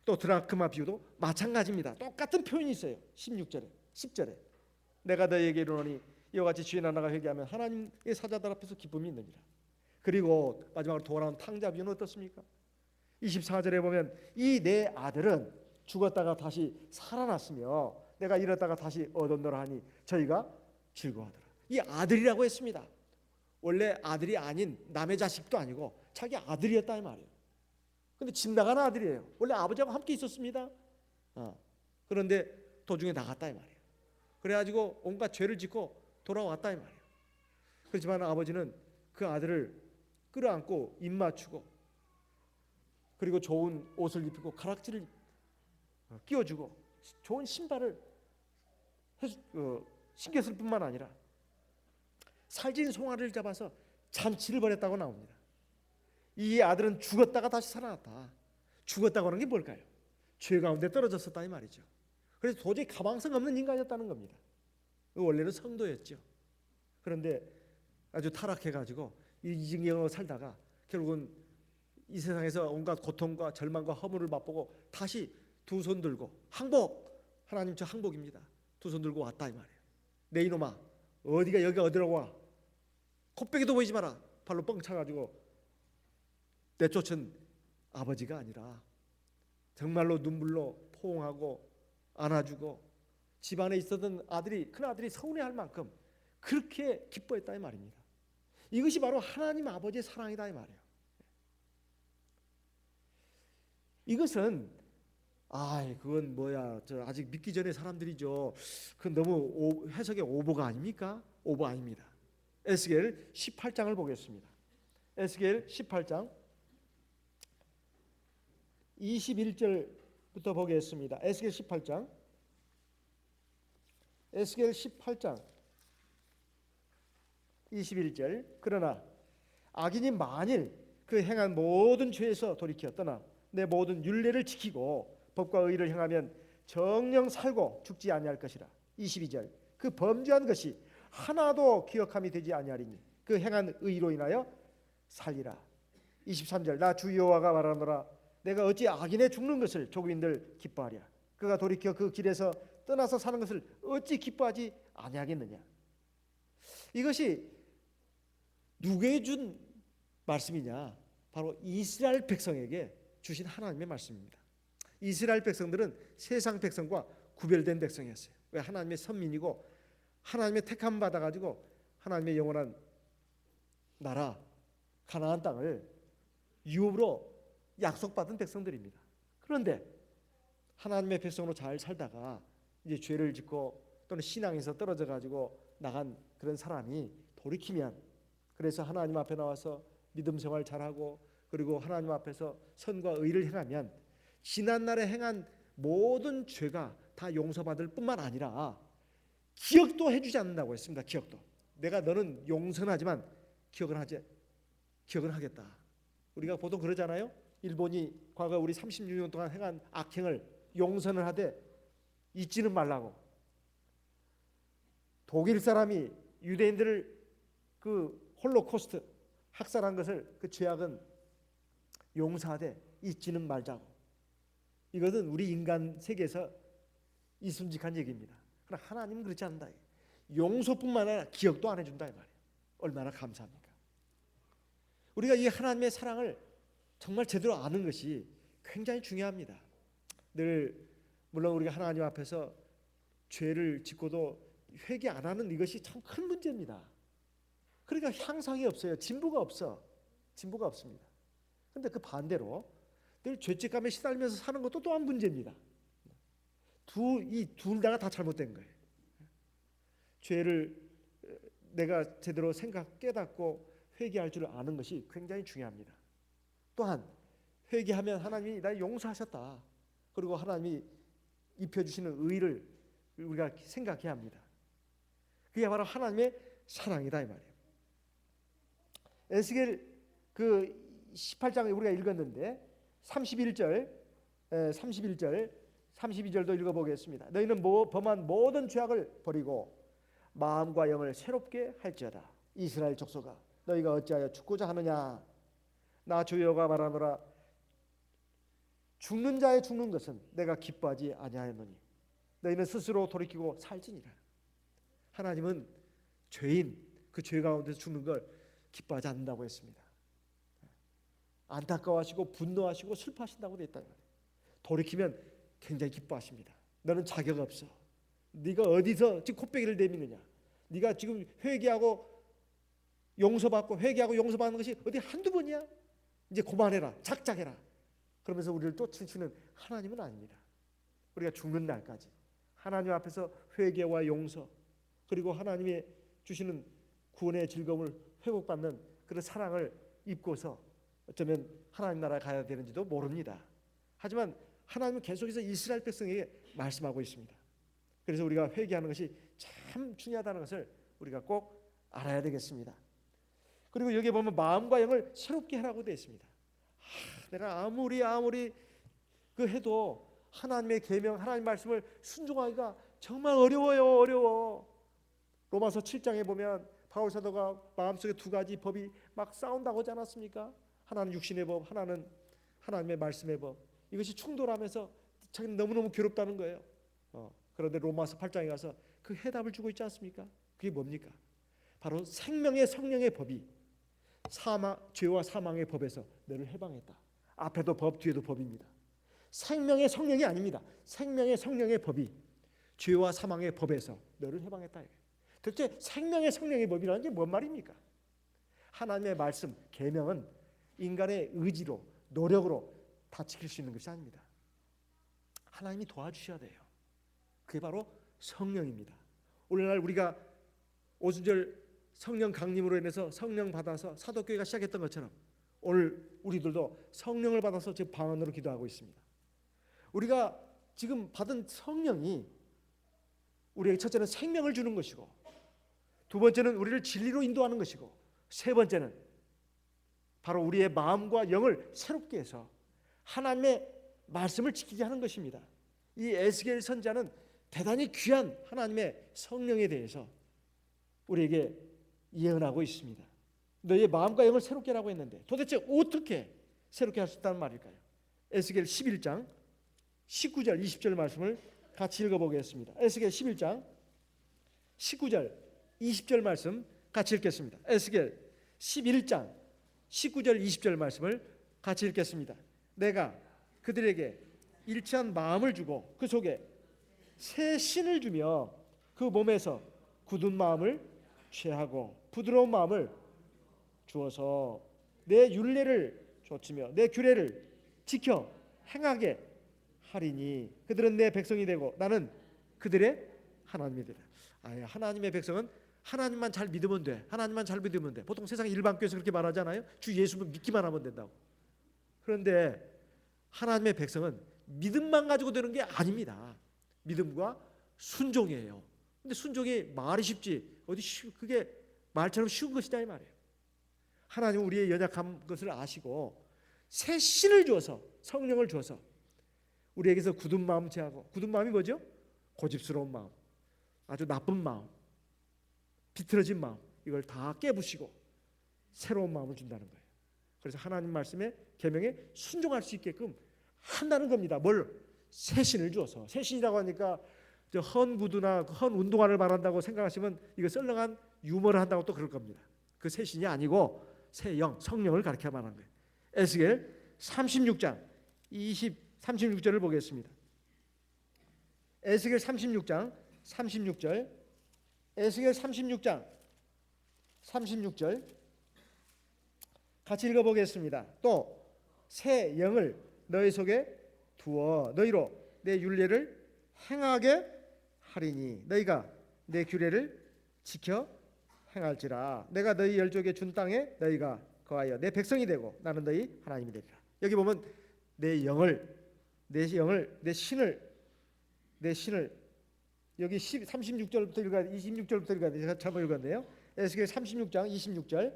또 드라크마 비유도 마찬가지입니다. 똑같은 표현이 있어요. 16절에 10절에 내가 너희에게 이르노니 이와 같이 죄인 하나가 회개하면 하나님의 사자들 앞에서 기쁨이 있느니라. 그리고 마지막으로 돌아온 탕자 비유는 어떻습니까? 24절에 보면 이 내 아들은 죽었다가 다시 살아났으며 내가 잃었다가 다시 얻었노라 하니 저희가 즐거워하더라. 이 아들이라고 했습니다. 원래 아들이 아닌 남의 자식도 아니고 자기 아들이었다 이 말이에요. 근데 집 나가는 아들이에요. 원래 아버지하고 함께 있었습니다. 그런데 도중에 나갔다 이 말이에요. 그래가지고 온갖 죄를 짓고 돌아왔다 이 말이에요. 그렇지만 아버지는 그 아들을 끌어안고 입 맞추고 그리고 좋은 옷을 입히고 가락지를 끼워주고 좋은 신발을 신겼을 뿐만 아니라 살찐 송아리를 잡아서 잔치를 벌였다고 나옵니다. 이 아들은 죽었다가 다시 살아났다. 죽었다고 하는 게 뭘까요? 죄 가운데 떨어졌었다 이 말이죠. 그래서 도저히 가망성 없는 인간이었다는 겁니다. 원래는 성도였죠. 그런데 아주 타락해가지고 이징경으로 살다가 결국은 이 세상에서 온갖 고통과 절망과 허물을 맛보고 다시 두 손 들고 항복, 하나님 저 항복입니다. 두 손 들고 왔다 이 말이에요. 내 이놈아 어디가 여기가 어디라고 와. 콧배기도 보이지 마라. 발로 뻥 차가지고 내쫓은 아버지가 아니라 정말로 눈물로 포옹하고 안아주고 집안에 있었던 아들이 큰아들이 서운해할 만큼 그렇게 기뻐했다 이 말입니다. 이것이 바로 하나님 아버지의 사랑이다 이 말이에요. 이것은 그건 뭐야? 저 아직 믿기 전에 사람들이죠. 그건 너무 해석의 오보가 아닙니까? 오보 아닙니다. 에스겔 18장을 보겠습니다. 에스겔 18장 21절부터 보겠습니다. 에스겔 18장 21절. 그러나 악인이 만일 그 행한 모든 죄에서 돌이켜 떠나 내 모든 율례를 지키고 법과 의를 행하면 정령 살고 죽지 아니할 것이라. 22절. 그 범죄한 것이 하나도 기억함이 되지 아니하리니 그 행한 의로 인하여 살리라. 23절. 나 주 여호와가 말하노라. 내가 어찌 악인의 죽는 것을 조국인들 기뻐하랴. 그가 돌이켜 그 길에서 떠나서 사는 것을 어찌 기뻐하지 아니하겠느냐. 이것이 누구에게 준 말씀이냐? 바로 이스라엘 백성에게 주신 하나님의 말씀입니다. 이스라엘 백성들은 세상 백성과 구별된 백성이었어요. 왜? 하나님의 선민이고 하나님의 택함 받아가지고 하나님의 영원한 나라 가나안 땅을 유업으로 약속받은 백성들입니다. 그런데 하나님의 백성으로 잘 살다가 이제 죄를 짓고 또는 신앙에서 떨어져 가지고 나간 그런 사람이 돌이키면, 그래서 하나님 앞에 나와서 믿음 생활 잘하고 그리고 하나님 앞에서 선과 의를 행하면 지난날에 행한 모든 죄가 다 용서받을 뿐만 아니라 기억도 해주지 않는다고 했습니다. 기억도. 내가 너는 용서하지만 기억은 하겠다. 우리가 보통 그러잖아요. 일본이 과거 우리 36년 동안 행한 악행을 용서는 하되 잊지는 말라고. 독일 사람이 유대인들을 그 홀로코스트 학살한 것을, 그 죄악은 용서하되 잊지는 말자고. 이것은 우리 인간 세계에서 이순직한 얘기입니다. 그러나 하나님은 그렇지 않는다. 용서뿐만 아니라 기억도 안 해준다 이 말이에요. 얼마나 감사합니까? 우리가 이 하나님의 사랑을 정말 제대로 아는 것이 굉장히 중요합니다. 늘 물론 우리가 하나님 앞에서 죄를 짓고도 회개 안 하는 이것이 참 큰 문제입니다. 그러니까 향상이 없어요. 진보가 없습니다. 그런데 그 반대로 늘 죄책감에 시달리면서 사는 것도 또한 문제입니다. 이 둘 다가 잘못된 거예요. 죄를 내가 제대로 깨닫고 회개할 줄 아는 것이 굉장히 중요합니다. 또한 회개하면 하나님이 날 용서하셨다. 그리고 하나님이 입혀주시는 의를 우리가 생각해야 합니다. 그게 바로 하나님의 사랑이다 이 말이에요. 에스겔 그 18장을 우리가 읽었는데 31절 32절도 읽어보겠습니다. 너희는 범한 모든 죄악을 버리고 마음과 영을 새롭게 할지어다. 이스라엘 족속아, 너희가 어찌하여 죽고자 하느냐? 나 주 여호와가 말하노라. 죽는 자의 죽는 것은 내가 기뻐하지 아니하였노니 너희는 스스로 돌이키고 살지니라. 하나님은 죄인, 그 죄 가운데서 죽는 걸 기뻐하지 않는다고 했습니다. 안타까워하시고 분노하시고 슬퍼하신다고 되어 있다. 돌이키면 굉장히 기뻐하십니다. 너는 자격 없어. 네가 어디서 지금 콧배기를 내미느냐? 네가 지금 회개하고 용서받고 회개하고 용서받는 것이 어디 한두 번이야? 이제 그만해라. 작작해라. 그러면서 우리를 또 치는 하나님은 아닙니다. 우리가 죽는 날까지 하나님 앞에서 회개와 용서, 그리고 하나님의 주시는 구원의 즐거움을 회복받는 그런 사랑을 입고서 어쩌면 하나님 나라에 가야 되는지도 모릅니다. 하지만 하나님은 계속해서 이스라엘 백성에게 말씀하고 있습니다. 그래서 우리가 회개하는 것이 참 중요하다는 것을 우리가 꼭 알아야 되겠습니다. 그리고 여기에 보면 마음과 영을 새롭게 하라고 되어 있습니다. 내가 아무리 그 해도 하나님의 계명, 하나님 말씀을 순종하기가 정말 어려워. 로마서 7장에 보면 바울 사도가 마음속에 두 가지 법이 막 싸운다고 하지 않았습니까? 하나는 육신의 법, 하나는 하나님의 말씀의 법. 이것이 충돌하면서 자기는 너무너무 괴롭다는 거예요. 그런데 로마서 8장에 가서 그 해답을 주고 있지 않습니까? 그게 뭡니까? 바로 생명의 성령의 법이 죄와 사망의 법에서 너를 해방했다. 앞에도 법, 뒤에도 법입니다. 생명의 성령이 아닙니다. 생명의 성령의 법이 죄와 사망의 법에서 너를 해방했다. 도대체 생명의 성령의 법이라는 게 뭔 말입니까? 하나님의 말씀, 계명은 인간의 의지로, 노력으로 다 지킬 수 있는 것이 아닙니다. 하나님이 도와주셔야 돼요. 그게 바로 성령입니다. 오늘날 우리가 오순절 성령 강림으로 인해서 성령 받아서 사도교회가 시작했던 것처럼 오늘 우리들도 성령을 받아서 지금 방언으로 기도하고 있습니다. 우리가 지금 받은 성령이 우리에게 첫째는 생명을 주는 것이고, 두 번째는 우리를 진리로 인도하는 것이고, 세 번째는 바로 우리의 마음과 영을 새롭게 해서 하나님의 말씀을 지키게 하는 것입니다. 이 에스겔 선지자는 대단히 귀한 하나님의 성령에 대해서 우리에게 예언하고 있습니다. 너희의 마음과 영을 새롭게 하라고 했는데 도대체 어떻게 새롭게 할 수 있다는 말일까요? 에스겔 11장 19절 20절 말씀을 같이 읽어보겠습니다. 에스겔 11장 19절 20절 말씀 같이 읽겠습니다. 에스겔 11장 19절 20절 말씀을 같이 읽겠습니다. 내가 그들에게 일치한 마음을 주고 그 속에 새 신을 주며 그 몸에서 굳은 마음을 취하고 부드러운 마음을 주어서 내 율례를 좇으며 내 규례를 지켜 행하게 하리니 그들은 내 백성이 되고 나는 그들의 하나님이 되리라. 하나님의 백성은 하나님만 잘 믿으면 돼. 하나님만 잘 믿으면 돼. 보통 세상 일반교회에서 그렇게 말하잖아요. 주 예수는 믿기만 하면 된다고. 그런데 하나님의 백성은 믿음만 가지고 되는 게 아닙니다. 믿음과 순종이에요. 근데 순종이 말이 쉽지 그게 말처럼 쉬운 것이냐 이 말이에요. 하나님은 우리의 연약한 것을 아시고 새 신을 주어서 성령을 주어서 우리에게서 굳은 마음 제하고, 굳은 마음이 뭐죠? 고집스러운 마음, 아주 나쁜 마음, 비틀어진 마음, 이걸 다 깨부시고 새로운 마음을 준다는 거예요. 그래서 하나님 말씀에 계명에 순종할 수 있게끔 한다는 겁니다. 뭘? 새 신을 주어서. 새 신이라고 하니까 헌 구두나 헌 운동화를 말한다고 생각하시면 이거 썰렁한 유머를 한다고 또 그럴 겁니다. 그 새 신이 아니고 새 영, 성령을 가르쳐 말하는 거예요. 에스겔 36장 36절을 보겠습니다. 에스겔 36장 36절, 에스겔 36장 36절 같이 읽어보겠습니다. 또 새 영을 너희 속에 두어 너희로 내 율례를 행하게 하리니 너희가 내 규례를 지켜 행할지라. 내가 너희 열족에 준 땅에 너희가 거하여 내 백성이 되고 나는 너희 하나님이 되리라. 여기 보면 내 신을 여기 36절부터 읽어야 26절부터 읽어야 돼. 제가 잘못 읽었네요. 에스겔 36장 26절,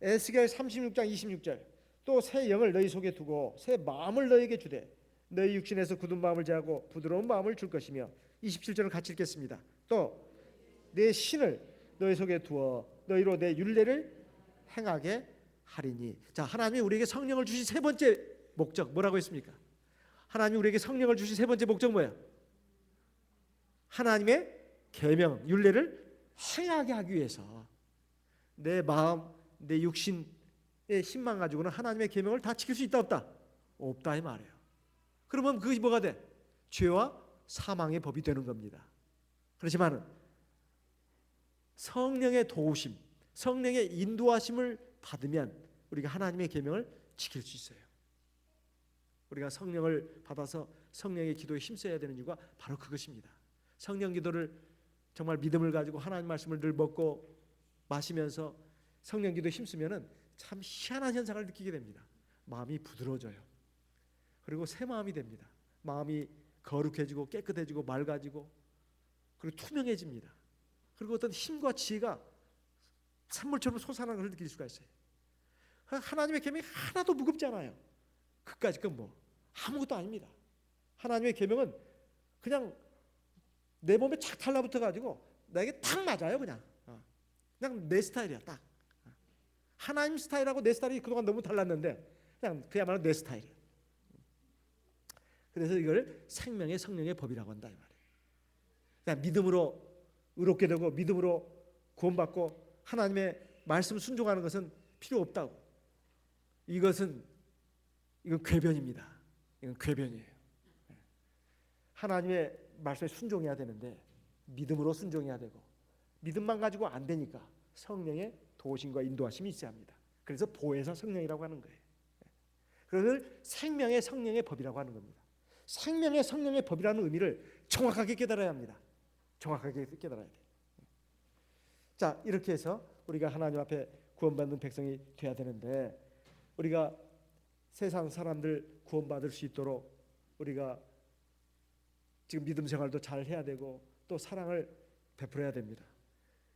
에스겔 36장 26절. 또 새 영을 너희 속에 두고 새 마음을 너희에게 주되 너희 육신에서 굳은 마음을 제하고 부드러운 마음을 줄 것이며 27절을 같이 읽겠습니다. 또 내 신을 너희 속에 두어 너희로 내 율례를 행하게 하리니. 자, 하나님이 우리에게 성령을 주신 세 번째 목적 뭐라고 했습니까? 하나님이 우리에게 성령을 주신 세 번째 목적 뭐예요? 하나님의 계명, 율례를 행하게 하기 위해서. 내 마음, 내 육신의 힘만 가지고는 하나님의 계명을 다 지킬 수 있다 없다? 없다 이 말이에요. 그러면 그것이 뭐가 돼? 죄와 사망의 법이 되는 겁니다. 그렇지만 성령의 도우심, 성령의 인도하심을 받으면 우리가 하나님의 계명을 지킬 수 있어요. 우리가 성령을 받아서 성령의 기도에 힘써야 되는 이유가 바로 그것입니다. 성령 기도를 정말 믿음을 가지고 하나님 말씀을 늘 먹고 마시면서 성령 기도에 힘쓰면은 참 희한한 현상을 느끼게 됩니다. 마음이 부드러워져요. 그리고 새 마음이 됩니다. 마음이 거룩해지고 깨끗해지고 맑아지고 그리고 투명해집니다. 그리고 어떤 힘과 지혜가 산물처럼 솟아나는 것을 느낄 수가 있어요. 하나님의 계명이 하나도 무겁지 않아요. 그까짓 건 뭐 아무것도 아닙니다. 하나님의 계명은 그냥 내 몸에 착 달라붙어 가지고 나에게 딱 맞아요. 그냥 내 스타일이야. 딱 하나님 스타일하고 내 스타일이 그동안 너무 달랐는데 그냥 그야말로 내 스타일이야. 그래서 이걸 생명의 성령의 법이라고 한다 이 말이에요. 그냥 믿음으로 의롭게 되고 믿음으로 구원받고 하나님의 말씀 순종하는 것은 필요 없다고. 이건 궤변입니다. 이건 궤변이에요. 하나님의 말씀에 순종해야 되는데 믿음으로 순종해야 되고 믿음만 가지고 안 되니까 성령의 도우심과 인도하심이 있어야 합니다. 그래서 보혜사 성령이라고 하는 거예요. 그것을 생명의 성령의 법이라고 하는 겁니다. 생명의 성령의 법이라는 의미를 정확하게 깨달아야 합니다. 정확하게 깨달아야 돼요. 자, 이렇게 해서 우리가 하나님 앞에 구원받는 백성이 돼야 되는데, 우리가 세상 사람들 구원받을 수 있도록 우리가 지금 믿음 생활도 잘 해야 되고 또 사랑을 베풀어야 됩니다.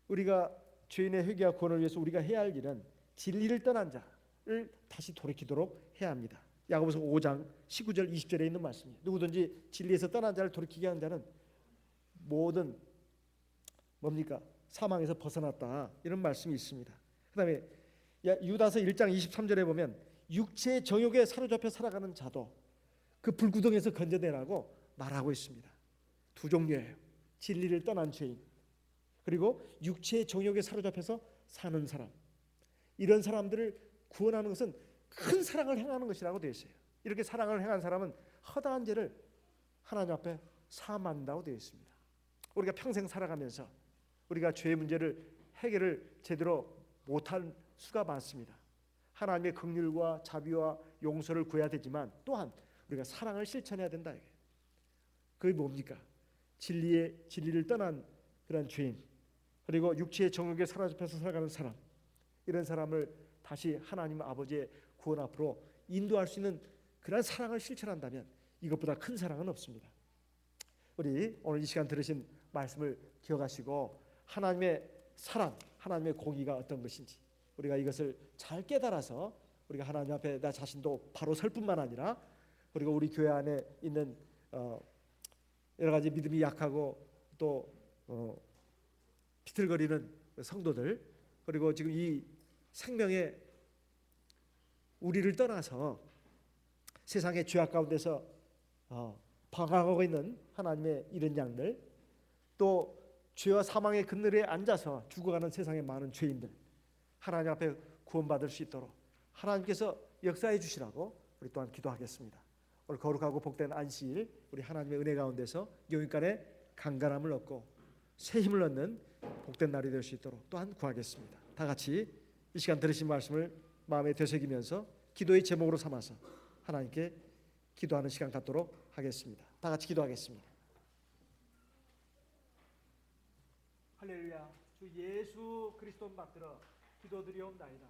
우리가 죄인의 회개와 구원을 위해서 우리가 해야 할 일은 진리를 떠난 자를 다시 돌이키도록 해야 합니다. 야고보서 5장 19절 20절에 있는 말씀이에요. 누구든지 진리에서 떠난 자를 돌이키게 하는 자는 모든 뭡니까? 사망에서 벗어났다, 이런 말씀이 있습니다. 그 다음에 유다서 1장 23절에 보면 육체의 정욕에 사로잡혀 살아가는 자도 그 불구덩이에서 건져내라고 말하고 있습니다. 두 종류예요. 진리를 떠난 죄인, 그리고 육체의 정욕에 사로잡혀서 사는 사람. 이런 사람들을 구원하는 것은 큰 사랑을 행하는 것이라고 되어 있어요. 이렇게 사랑을 행한 사람은 허다한 죄를 하나님 앞에 사함한다고 되어 있습니다. 우리가 평생 살아가면서 우리가 죄의 문제를 해결을 제대로 못할 수가 많습니다. 하나님의 긍휼과 자비와 용서를 구해야 되지만 또한 우리가 사랑을 실천해야 된다. 그게 뭡니까? 진리를 떠난 그런 죄인, 그리고 육체의 정욕에 사로잡혀서 살아가는 사람, 이런 사람을 다시 하나님 아버지의 구원 앞으로 인도할 수 있는 그런 사랑을 실천한다면 이것보다 큰 사랑은 없습니다. 우리 오늘 이 시간 들으신 말씀을 기억하시고 하나님의 사랑, 하나님의 공의가 어떤 것인지 우리가 이것을 잘 깨달아서 우리가 하나님 앞에 나 자신도 바로 설 뿐만 아니라, 그리고 우리 교회 안에 있는 여러 가지 믿음이 약하고 또 비틀거리는 성도들, 그리고 지금 이 생명의 우리를 떠나서 세상의 죄악 가운데서 방황하고 있는 하나님의 이른 양들, 또 죄와 사망의 그늘에 앉아서 죽어가는 세상의 많은 죄인들, 하나님 앞에 구원받을 수 있도록 하나님께서 역사해 주시라고 우리 또한 기도하겠습니다. 오늘 거룩하고 복된 안식일, 우리 하나님의 은혜 가운데서 영육간의 강건함을 얻고 새 힘을 얻는 복된 날이 될 수 있도록 또한 구하겠습니다. 다 같이 이 시간 들으신 말씀을 마음에 되새기면서 기도의 제목으로 삼아서 하나님께 기도하는 시간 갖도록 하겠습니다. 다 같이 기도하겠습니다. 할렐루야. 주 예수 그리스도 받들어 기도드리옵나이다.